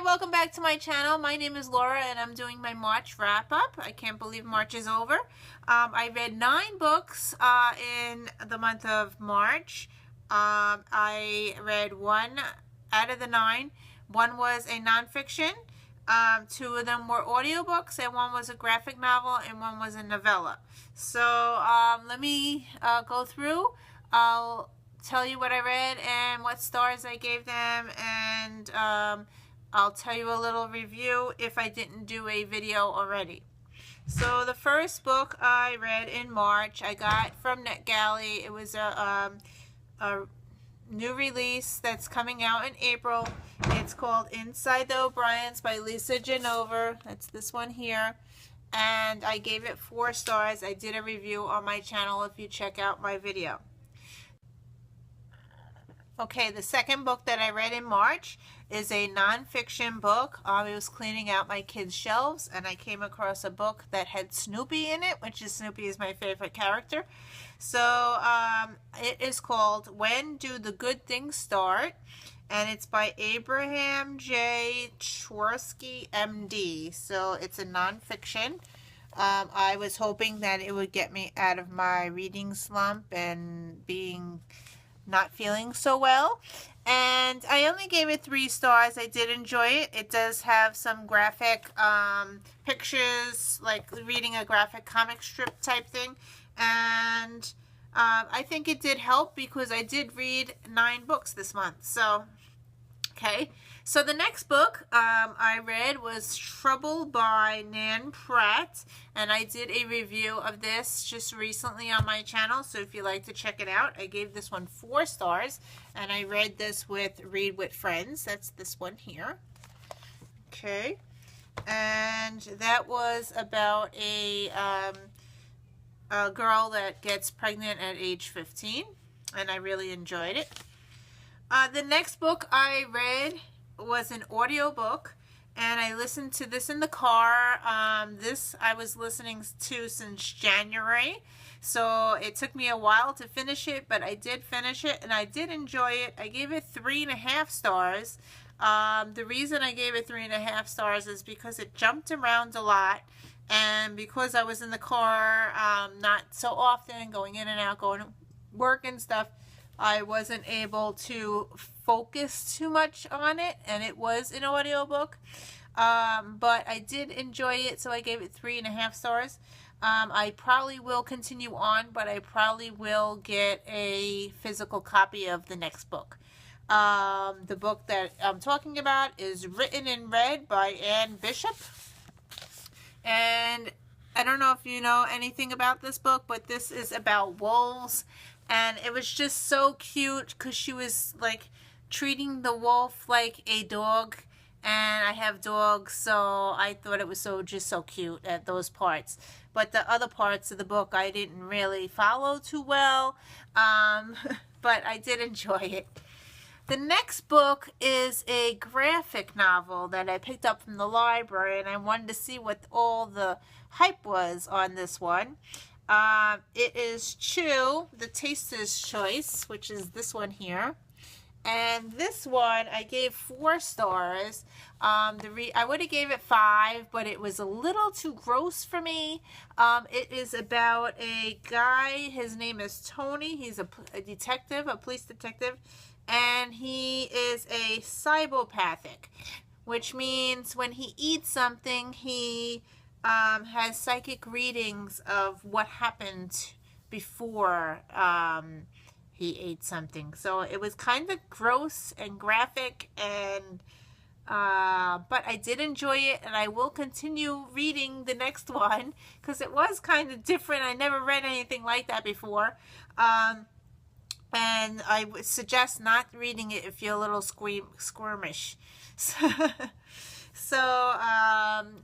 welcome back to my channel. My name is Laura and I'm doing my March wrap-up. I can't believe March is over. I read 9 books in the month of March. I read 1 out of the 9. 1 was a nonfiction. 2 of them were audiobooks, and 1 was a graphic novel, and 1 was a novella. So let me go through. I'll tell you what I read and what stars I gave them, and I'll tell you a little review if I didn't do a video already. So the first book I read in March I got from NetGalley. It was a new release that's coming out in April. It's called Inside the OBriens by Lisa Genova. That's this one here. And I gave it 4 stars. I did a review on my channel if you check out my video. Okay, the second book that I read in March is a nonfiction book. I was cleaning out my kids' shelves and I came across a book that had Snoopy in it, which is Snoopy is my favorite character. So it is called When Do the Good Things Start? And it's by Abraham J. Tversky, MD. So it's a nonfiction. I was hoping that it would get me out of my reading slump and not feeling so well, and I only gave it 3 stars. I did enjoy it. It does have some graphic pictures, like reading a graphic comic strip type thing, and I think it did help because I did read 9 books this month. So okay, so the next book I read was Trouble by Nan Pratt, and I did a review of this just recently on my channel, so if you'd like to check it out. I gave this one 4 stars, and I read this with Read with Friends. That's this one here. Okay, and that was about a girl that gets pregnant at age 15, and I really enjoyed it. The next book I read was an audiobook, and I listened to this in the car. This I was listening to since January, so it took me a while to finish it, but I did finish it and I did enjoy it. I gave it 3.5 stars. The reason I gave it 3.5 stars is because it jumped around a lot, and because I was in the car not so often, going in and out, going to work and stuff, I wasn't able to focus too much on it, and it was an audiobook. But I did enjoy it, so I gave it 3.5 stars. I probably will continue on, but I probably will get a physical copy of the next book. The book that I'm talking about is Written in Red by Anne Bishop. And I don't know if you know anything about this book, but this is about wolves. And it was just so cute because she was like treating the wolf like a dog, and I have dogs, so I thought it was just so cute at those parts. But the other parts of the book I didn't really follow too well, but I did enjoy it. The next book is a graphic novel that I picked up from the library, and I wanted to see what all the hype was on this one. It is Chew, The Taster's Choice, which is this one here. And this one I gave 4 stars. I would have gave it 5, but it was a little too gross for me. It is about a guy. His name is Tony. He's a detective, a police detective, and he is a cybopathic, which means when he eats something, he has psychic readings of what happened before he ate something. So it was kind of gross and graphic, and but I did enjoy it, and I will continue reading the next one because it was kind of different. I never read anything like that before, and I would suggest not reading it if you're a little squirmish. So,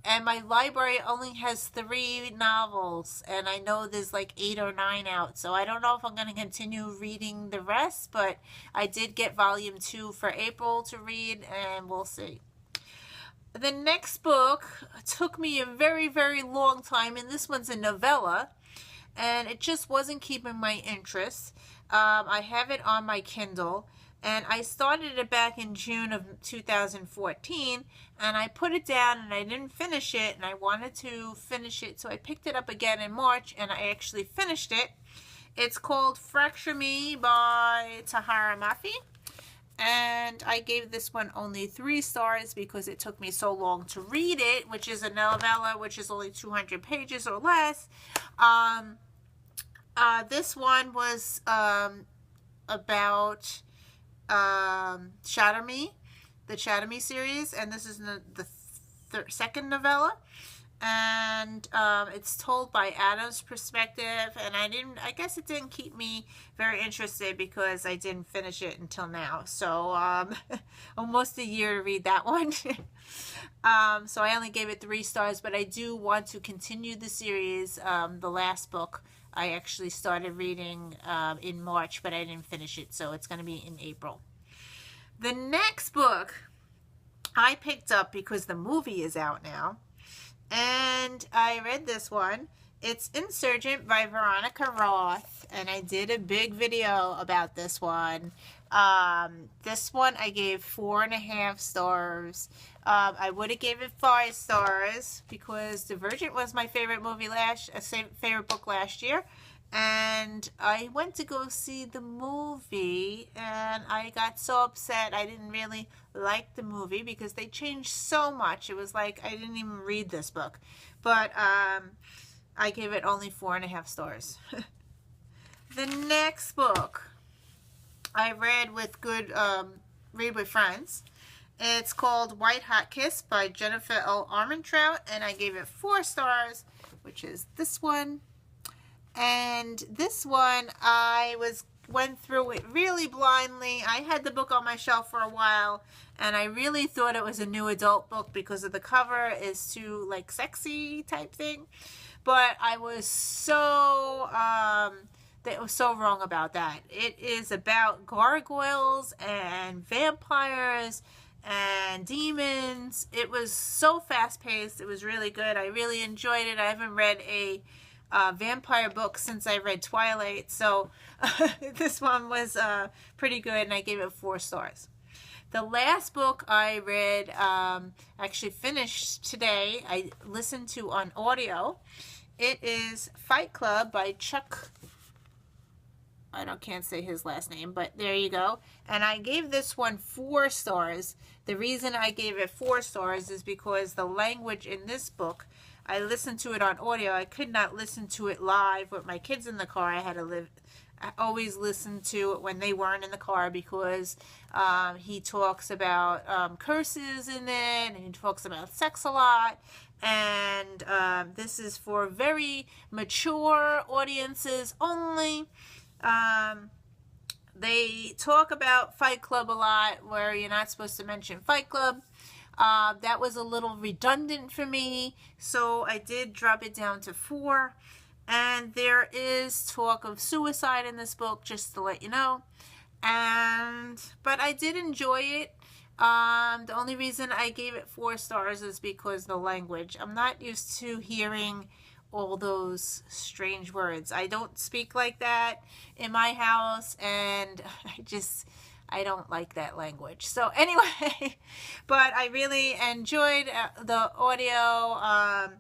and my library only has 3 novels, and I know there's like 8 or 9 out, so I don't know if I'm going to continue reading the rest, but I did get volume 2 for April to read, and we'll see. The next book took me a very, very long time, and this one's a novella, and it just wasn't keeping my interest. I have it on my Kindle, And I started it back in June of 2014, and I put it down and I didn't finish it, and I wanted to finish it, so I picked it up again in March and I actually finished it. It's called Fracture Me by Tahara Mafi, and I gave this one only 3 stars because it took me so long to read it, which is a novella, which is only 200 pages or less. This one was about Shatter Me, the Shatter Me series, and this is the second novella, and it's told by Adam's perspective, and I guess it didn't keep me very interested because I didn't finish it until now, so almost a year to read that one. So I only gave it 3 stars, but I do want to continue the series. The last book I actually started reading in March, but I didn't finish it, so it's going to be in April. The next book I picked up because the movie is out now, and I read this one. It's Insurgent by Veronica Roth, and I did a big video about this one. This one I gave 4.5 stars. I would have gave it 5 stars because Divergent was my favorite favorite book last year, and I went to go see the movie, and I got so upset. I didn't really like the movie because they changed so much. It was like I didn't even read this book, but I gave it only 4.5 stars. The next book I read with Read with Friends. It's called White Hot Kiss by Jennifer L. Armentrout, and I gave it 4 stars, which is this one. And this one I went through it really blindly. I had the book on my shelf for a while, and I really thought it was a new adult book because of the cover is too like sexy type thing. But I was so wrong about that. It is about gargoyles and vampires and demons. It was so fast-paced. It was really good. I really enjoyed it. I haven't read a vampire book since I read Twilight, so this one was pretty good, and I gave it 4 stars. The last book I read, actually finished today, I listened to on audio. It is Fight Club by Chuck. I can't say his last name, but there you go. And I gave this one 4 stars. The reason I gave it 4 stars is because the language in this book, I listened to it on audio. I could not listen to it live with my kids in the car. I always listen to it when they weren't in the car because he talks about curses in it, and he talks about sex a lot. And this is for very mature audiences only. They talk about Fight Club a lot where you're not supposed to mention Fight Club. That was a little redundant for me, so I did drop it down to 4. And there is talk of suicide in this book, just to let you know. But I did enjoy it. The only reason I gave it 4 stars is because the language. I'm not used to hearing all those strange words. I don't speak like that in my house, and I don't like that language. So anyway, but I really enjoyed the audio.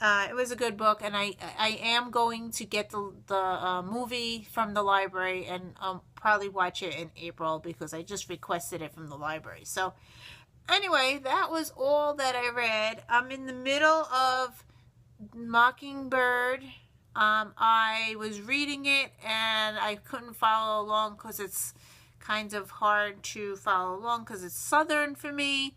It was a good book, and I am going to get the movie from the library, and probably watch it in April because I just requested it from the library. So anyway, that was all that I read. I'm in the middle of Mockingbird. I was reading it and I couldn't follow along because it's kind of hard to follow along because it's southern for me.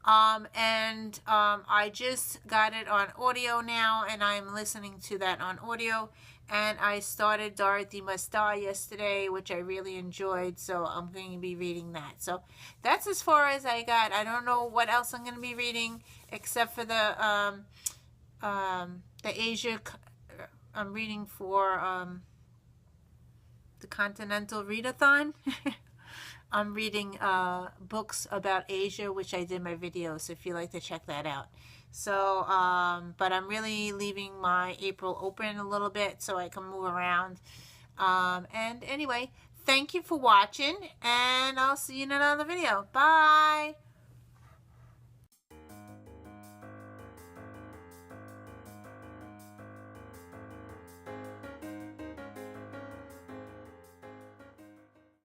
I just got it on audio now, and I'm listening to that on audio. And I started Dorothy Must Die yesterday, which I really enjoyed, so I'm going to be reading that. So that's as far as I got. I don't know what else I'm going to be reading except for the Asia. I'm reading for the Continental Read-a-thon. I'm reading books about Asia, which I did my video, so if you'd like to check that out. So, but I'm really leaving my April open a little bit so I can move around. And anyway, thank you for watching, and I'll see you in another video. Bye!